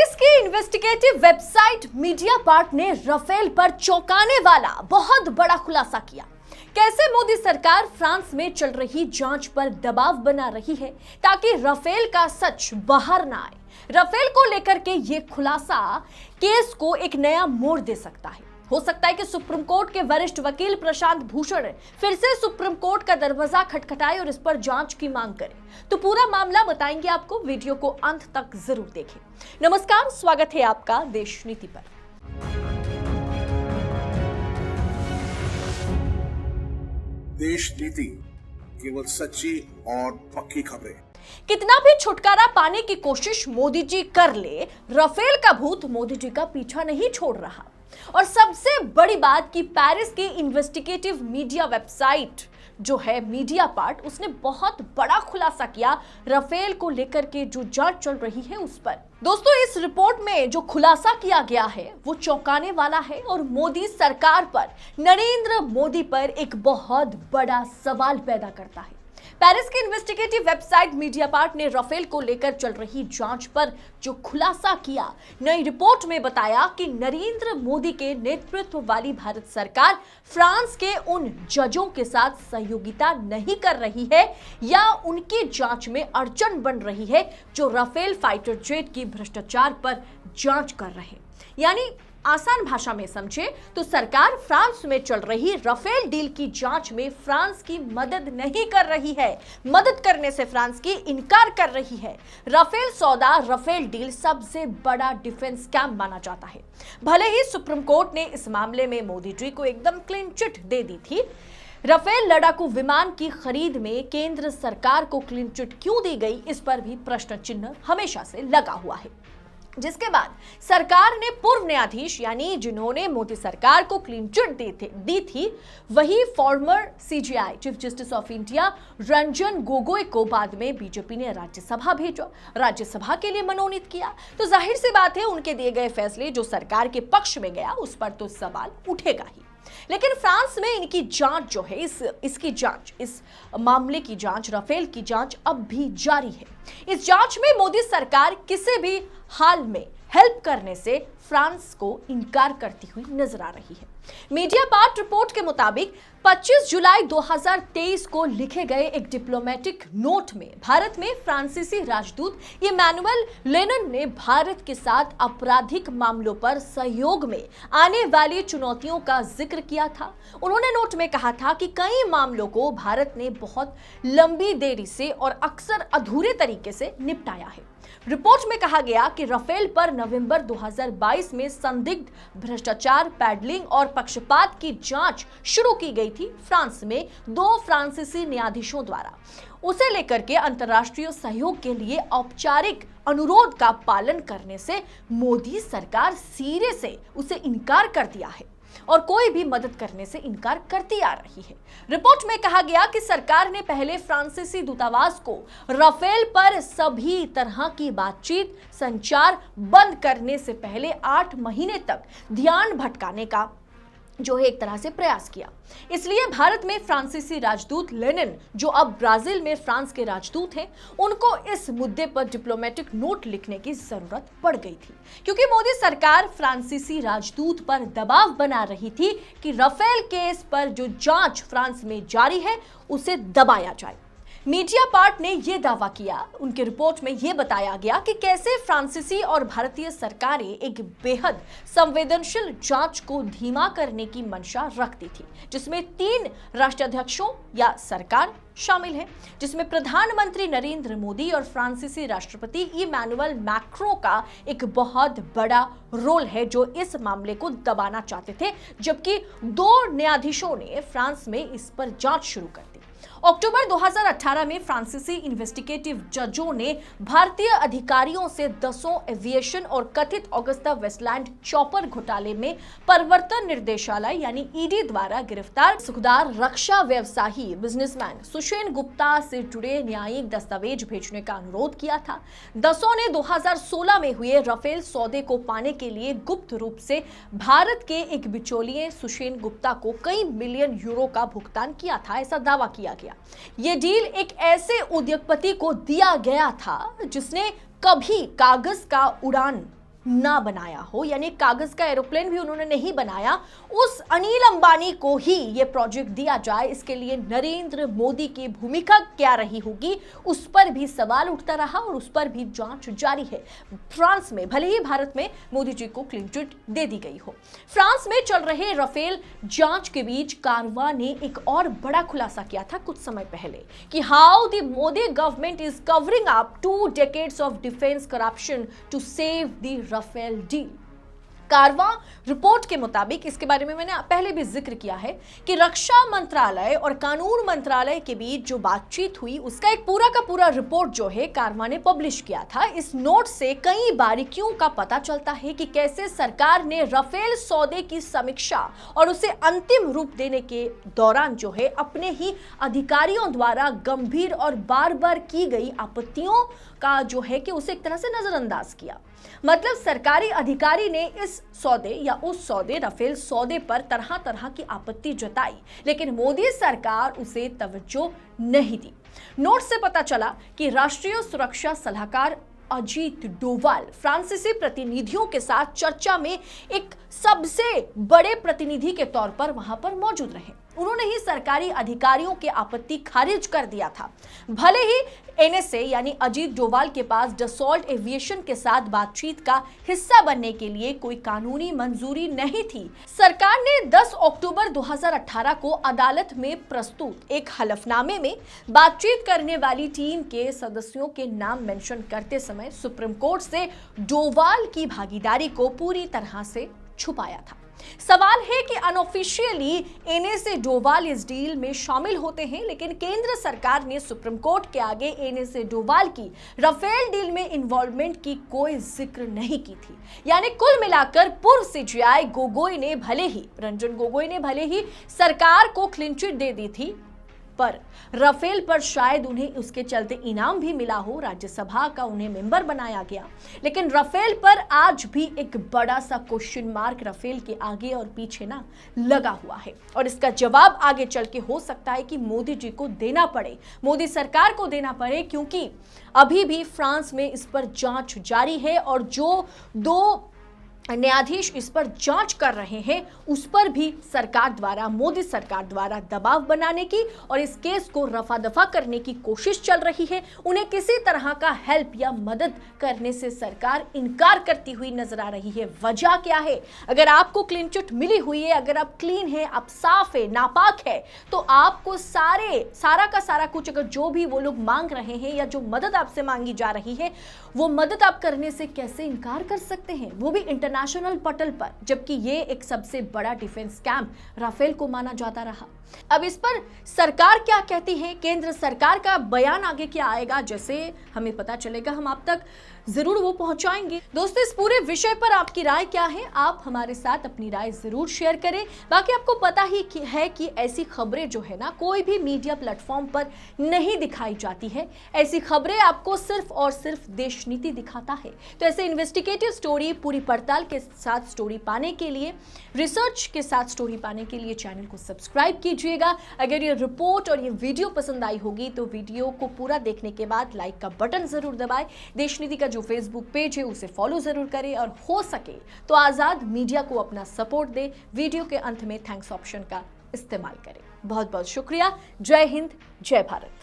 Paris की investigative website Mediapart ने Rafale पर चौंकाने वाला बहुत बड़ा खुलासा किया। कैसे मोदी सरकार फ्रांस में चल रही जांच पर दबाव बना रही है ताकि राफेल का सच बाहर ना आए। राफेल को लेकर के ये खुलासा केस को एक नया मोड़ दे सकता है। हो सकता है कि सुप्रीम कोर्ट के वरिष्ठ वकील प्रशांत भूषण फिर से सुप्रीम कोर्ट का दरवाजा खटखटाए और इस पर जांच की मांग करे। तो पूरा मामला बताएंगे आपको, वीडियो को अंत तक जरूर देखें। नमस्कार, स्वागत है आपका देश नीति पर। देश नीति, केवल सच्ची और पक्की खबरें। कितना भी छुटकारा पाने की कोशिश मोदी जी कर ले, राफेल का भूत मोदी जी का पीछा नहीं छोड़ रहा। और सबसे बड़ी बात कि पेरिस की इन्वेस्टिगेटिव मीडिया वेबसाइट जो है मीडियापार्ट, उसने बहुत बड़ा खुलासा किया राफेल को लेकर के जो जांच चल रही है उस पर। दोस्तों, इस रिपोर्ट में जो खुलासा किया गया है वो चौंकाने वाला है और मोदी सरकार पर, नरेंद्र मोदी पर एक बहुत बड़ा सवाल पैदा करता है। पेरिस की इन्वेस्टिगेटिव वेबसाइट मीडियापार्ट ने राफेल को लेकर चल रही जांच पर जो खुलासा किया, नई रिपोर्ट में बताया कि नरेंद्र मोदी के नेतृत्व वाली भारत सरकार फ्रांस के उन जजों के साथ सहयोगिता नहीं कर रही है या उनकी जांच में अड़चन बन रही है जो राफेल फाइटर जेट की भ्रष्टाचार पर जांच कर रहे हैं। यानी आसान भाषा में समझे तो सरकार फ्रांस में चल रही राफेल डील की जांच में फ्रांस की मदद नहीं कर रही है, मदद करने से फ्रांस की इनकार कर रही है। राफेल सौदा, राफेल डील सबसे बड़ा डिफेंस स्कैम माना जाता है। भले ही सुप्रीम कोर्ट ने इस मामले में मोदी जी को एकदम क्लीन चिट दे दी थी, राफेल लड़ाकू विमान की खरीद में केंद्र सरकार को क्लीन चिट क्यों दी गई, इस पर भी प्रश्न चिन्ह हमेशा से लगा हुआ है। जिसके बाद सरकार ने पूर्व न्यायाधीश, यानी जिन्होंने मोदी सरकार को क्लीन चिट दी थी, वही farmer CJI chief justice of India Ranjan Gogoi को बाद में बीजेपी ने राज्यसभा भेजा, राज्यसभा के लिए मनोनीत किया। तो जाहिर सी बात है, उनके दिए गए फैसले जो सरकार के पक्ष में गया उस पर तो सवाल उठेगा ही। लेकिन फ्रांस में इनकी जांच जो है, इस मामले की जांच, राफेल की जांच अब भी जारी है। इस जांच में मोदी सरकार किसी भी हाल में हेल्प करने से फ्रांस को इनकार करती हुई नजर आ रही है। मीडियापार्ट रिपोर्ट के मुताबिक 25 जुलाई 2023 को लिखे गए एक डिप्लोमेटिक नोट में भारत में फ्रांसीसी राजदूत इमैनुअल लेनन ने भारत के साथ आपराधिक मामलों पर सहयोग में आने वाली चुनौतियों का जिक्र किया था। उन्होंने नोट में कहा था कि कई मामलों को भारत ने बहुत लंबी देरी से और अक्सर अधूरे तरीके से निपटाया है। रिपोर्ट में कहा गया कि राफेल पर नवंबर 2022 में संदिग्ध भ्रष्टाचार, पैडलिंग और पक्षपात की जांच शुरू की गई थी फ्रांस में 2 फ्रांसीसी न्यायाधीशों द्वारा। उसे लेकर के अंतर्राष्ट्रीय सहयोग के लिए औपचारिक अनुरोध का पालन करने से मोदी सरकार सिरे से उसे इनकार कर दिया है और कोई भी मदद करने से इनकार करती आ रही है। रिपोर्ट में कहा गया कि सरकार ने पहले फ्रांसीसी दूतावास को राफेल पर सभी तरह की बातचीत, संचार बंद करने से पहले 8 महीने तक ध्यान भटकाने का जो है एक तरह से प्रयास किया। इसलिए भारत में फ्रांसीसी राजदूत लेनिन, जो अब ब्राजील में फ्रांस के राजदूत हैं, उनको इस मुद्दे पर डिप्लोमेटिक नोट लिखने की जरूरत पड़ गई थी, क्योंकि मोदी सरकार फ्रांसीसी राजदूत पर दबाव बना रही थी कि राफेल केस पर जो जांच फ्रांस में जारी है उसे दबाया जाए। मीडियापार्ट ने यह दावा किया, उनके रिपोर्ट में यह बताया गया कि कैसे फ्रांसीसी और भारतीय सरकारें एक बेहद संवेदनशील जांच को धीमा करने की मंशा रखती थी, जिसमें 3 राष्ट्राध्यक्षों या सरकार शामिल है, जिसमें प्रधानमंत्री नरेंद्र मोदी और फ्रांसीसी राष्ट्रपति इमैनुअल मैक्रों का एक बहुत बड़ा रोल है, जो इस मामले को दबाना चाहते थे, जबकि 2 न्यायाधीशों ने फ्रांस में इस पर जांच शुरू कर दी। अक्टूबर 2018 में फ्रांसीसी इन्वेस्टिगेटिव जजों ने भारतीय अधिकारियों से दसों एविएशन और कथित ऑगस्टा वेस्टलैंड चॉपर घोटाले में प्रवर्तन निर्देशालय यानी ईडी द्वारा गिरफ्तार सुखदार रक्षा व्यवसायी बिजनेसमैन सुषेण गुप्ता से जुड़े न्यायिक दस्तावेज भेजने का अनुरोध किया था। दसों ने 2016 में हुए राफेल सौदे को पाने के लिए गुप्त रूप से भारत के एक बिचौलिए सुषेण गुप्ता को कई मिलियन यूरो का भुगतान किया था, ऐसा दावा किया गया। यह डील एक ऐसे उद्योगपति को दिया गया था जिसने कभी कागज का उड़ान ना बनाया हो, यानी कागज का एरोप्लेन भी उन्होंने नहीं बनाया, उस अनिल अंबानी को ही यह प्रोजेक्ट दिया जाए, इसके लिए नरेंद्र मोदी की भूमिका क्या रही होगी, उस पर भी सवाल उठता रहा और उस पर भी जांच जारी है। फ्रांस में, भले ही भारत में मोदी जी को क्लीन चिट दे दी गई हो, फ्रांस में चल रहे राफेल जांच के बीच कारवां ने एक और बड़ा खुलासा किया था कुछ समय पहले कि how the Modi government is covering up 2 decades of defense corruption to save the Rafale deal. Caravan report के मुताबिक, इसके बारे में मैंने पहले भी जिक्र किया है कि रक्षा मंत्रालय और कानून मंत्रालय के बीच जो बातचीत हुई उसका एक पूरा का पूरा रिपोर्ट जो है कारवां ने पब्लिश किया था। इस नोट से कई बारीकियों का पता चलता है कि कैसे सरकार ने राफेल सौदे की समीक्षा और उसे अंतिम रूप देने के दौरान जो है अपने ही अधिकारियों द्वारा गंभीर और बार बार की गई आपत्तियों का जो है कि उसे एक तरह से नजरअंदाज किया। मतलब सरकारी अधिकारी ने इस सौदे या उस सौदे राफेल सौदे पर तरह तरह की आपत्ति जताई, लेकिन मोदी सरकार उसे तवज्जो नहीं दी। नोट से पता चला कि राष्ट्रीय सुरक्षा सलाहकार अजीत डोवाल फ्रांसीसी प्रतिनिधियों के साथ चर्चा में एक सबसे बड़े प्रतिनिधि के तौर पर वहां पर मौजूद रहे। उन्होंने ही सरकारी अधिकारियों के आपत्ति खारिज कर दिया था। भले ही एनएसए यानी अजीत डोवाल के पास डसॉल्ट एविएशन के साथ बातचीत का हिस्सा बनने के लिए कोई कानूनी मंजूरी नहीं थी, सरकार ने 10 अक्टूबर 2018 को अदालत में प्रस्तुत एक हलफनामे में बातचीत करने वाली टीम के सदस्यों के नाम मेंशन करते समय सुप्रीम कोर्ट से डोवाल की भागीदारी को पूरी तरह से छुपाया था। सवाल है कि अनऑफिशियली एनएसए डोवाल इस डील में शामिल होते हैं, लेकिन केंद्र सरकार ने सुप्रीम कोर्ट के आगे एनएसए डोवाल की राफेल डील में इन्वॉल्वमेंट की कोई जिक्र नहीं की थी। यानी कुल मिलाकर पूर्व सीजेआई रंजन गोगोई ने भले ही सरकार को क्लीन चिट दे दी थी, पर राफेल पर शायद उन्हें उसके चलते इनाम भी मिला हो, राज्यसभा का उन्हें मेंबर बनाया गया, लेकिन राफेल पर आज भी एक बड़ा सा क्वेश्चन मार्क राफेल के आगे और पीछे ना लगा हुआ है और इसका जवाब आगे चल के हो सकता है कि मोदी जी को देना पड़े, मोदी सरकार को देना पड़े, क्योंकि अभी भी फ्रांस में इस पर जांच जारी है और जो 2 न्यायाधीश इस पर जांच कर रहे हैं उस पर भी मोदी सरकार द्वारा दबाव बनाने की और इस केस को रफा दफा करने की कोशिश चल रही है। उन्हें किसी तरह का हेल्प या मदद करने से सरकार इनकार करती हुई नजर आ रही है। वजह क्या है? अगर आपको क्लीन चिट मिली हुई है, अगर आप क्लीन है, आप साफ है, नापाक है, तो आपको सारा का सारा कुछ, अगर जो भी वो लोग मांग रहे हैं या जो मदद आपसे मांगी जा रही है, वो मदद आप करने से कैसे इनकार कर सकते हैं, वो भी इंटरनेशनल पटल पर, जबकि ये एक सबसे बड़ा डिफेंस स्कैम राफेल को माना जाता रहा। अब इस पर सरकार क्या कहती है, केंद्र सरकार का बयान आगे क्या आएगा, जैसे हमें पता चलेगा हम आप तक जरूर वो पहुंचाएंगे। दोस्तों, इस पूरे विषय पर आपकी राय क्या है? आप हमारे साथ अपनी राय जरूर शेयर करें। बाकी आपको पता ही है कि ऐसी खबरें जो है ना, कोई भी मीडिया प्लेटफॉर्म पर नहीं दिखाई जाती है। ऐसी खबरें आपको सिर्फ और सिर्फ देश नीति दिखाता है। तो ऐसे इन्वेस्टिगेटिव स्टोरी, पूरी पड़ताल के साथ स्टोरी पाने के लिए, रिसर्च के साथ स्टोरी पाने के लिए चैनल को सब्सक्राइब कीजिएगा। अगर ये रिपोर्ट और ये वीडियो पसंद आई होगी तो वीडियो को पूरा देखने के बाद लाइक का बटन जरूर दबाएं। देश नीति का जो फेसबुक पेज है उसे फॉलो जरूर करें और हो सके तो आजाद मीडिया को अपना सपोर्ट दे। वीडियो के अंत में थैंक्स ऑप्शन का इस्तेमाल करें। बहुत बहुत शुक्रिया। जय हिंद, जय भारत।